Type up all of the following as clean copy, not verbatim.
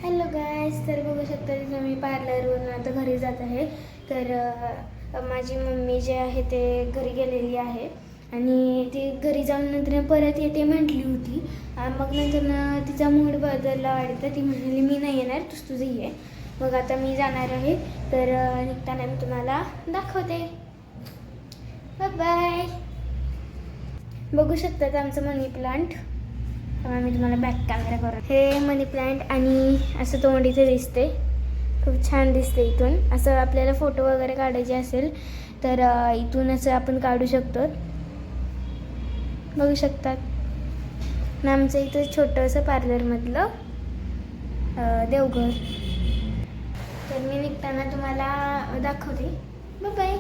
Hello guys, तर बघू शकता तिथं मी पार्लरवरून आता घरी जात आहे. तर माझी मम्मी जे आहे ते घरी गेलेली आहे आणि ती घरी जाऊन नंतर परत येते म्हटली होती. मग नंतर तिचा मूड बदलला वाटतं. ती म्हणाली मी नाही येणार, तुझं ये. मग आता मी जाणार आहे. तर निघताना मी तुम्हाला दाखवते. Bye bye. बघू शकतात आमचं मनी प्लांट. मी तुम्हाला बॅक कॅमेरा करून हे मनी प्लांट आणि असं तोंड इथे दिसते. खूप छान दिसते. इथून असं आपल्याला फोटो वगैरे काढायचे असेल तर इथून असं आपण काढू शकतो. बघू शकतात ना आमचं इथं छोटंसं पार्लरमधलं देवघर. तर मी निघताना तुम्हाला दाखवते. Bye bye.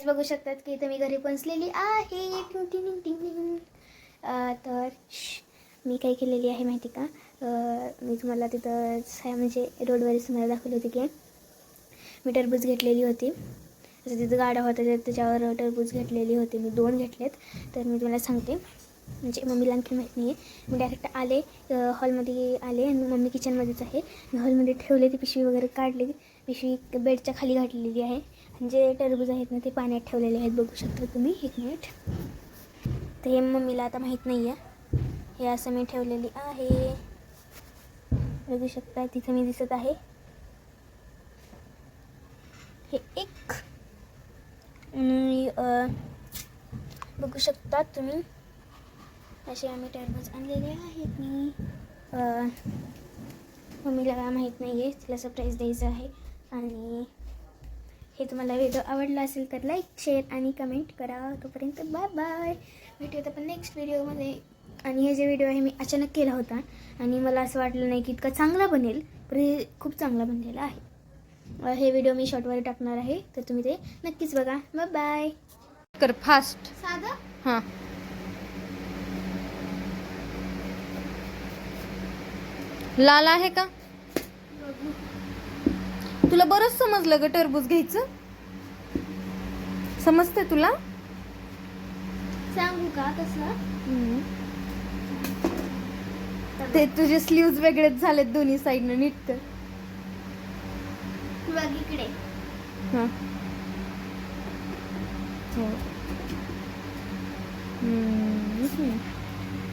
बघू शकतात की इथं मी घरी पोहोचलेली आहे. तर मी काय केलेली आहे माहिती का, मी तुम्हाला तिथं म्हणजे रोडवरच तुम्हाला दाखवली होती की मी टरबूज घेतलेली होती. असं तिथं गाड्या होत्या त्याच्यावर टरबूज घेतलेली होती. मी 2 घेतलेत. तर मी तुम्हाला सांगते, म्हणजे मम्मीला आणखी माहीत नाही आहे. मी डायरेक्ट आले हॉलमध्ये आले आणि मम्मी किचनमध्येच आहे. हॉलमध्ये ठेवले, ती पिशवी वगैरे काढली. पिशवी बेडच्या खाली घातलेली आहे. जे टरबूज आहेत ना ते पाण्यात ठेवलेले आहेत. बघू शकता तुम्ही. 1 मिनिट. तर हे मम्मीला आता माहीत नाही आहे. हे असं मी ठेवलेली आहे. बघू शकता तिथं मी दिसत आहे. हे एक आणि बघू शकता तुम्ही असे आम्ही टरबूज आणलेले आहेत. मी मम्मीला माहीत नाही आहे, तिला सरप्राईज द्यायचं आहे. आणि हे तुम्हाला व्हिडिओ आवडला असेल तर लाईक, शेअर आणि कमेंट करा. तोपर्यंत बाय बाय. भेटूयात आपण नेक्स्ट व्हिडिओमध्ये. आणि हे जे व्हिडिओ आहे मी अचानक केला होता आणि मला असं वाटलं नाही की इतका चांगला बनेल, पण हे खूप चांगला बनलेला आहे. हे व्हिडिओ मी शॉर्टवर टाकणार आहे, तर तुम्ही ते नक्कीच बघा. Bye bye. कर फास्ट. साधं हां, लाल आहे का? तुला बरंच समजलं ग टरबूज घ्यायचं. समजते तुला? सांगू का कसं? ते तुझे स्लीव्ज वेगळेच झालेत दोन्ही साईडनं. नीट कर. बघ इकडे. हां. हो.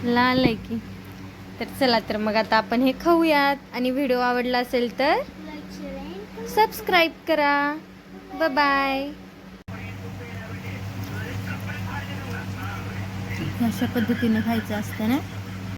लाल आहे की. तर चला, तर मग आता आपण हे खाऊयात. आणि व्हिडिओ आवडला असेल तर लाईक, शेअर आणि सबस्क्राईब करा. Bye bye. अशा पद्धतीने खायचं असतं ना.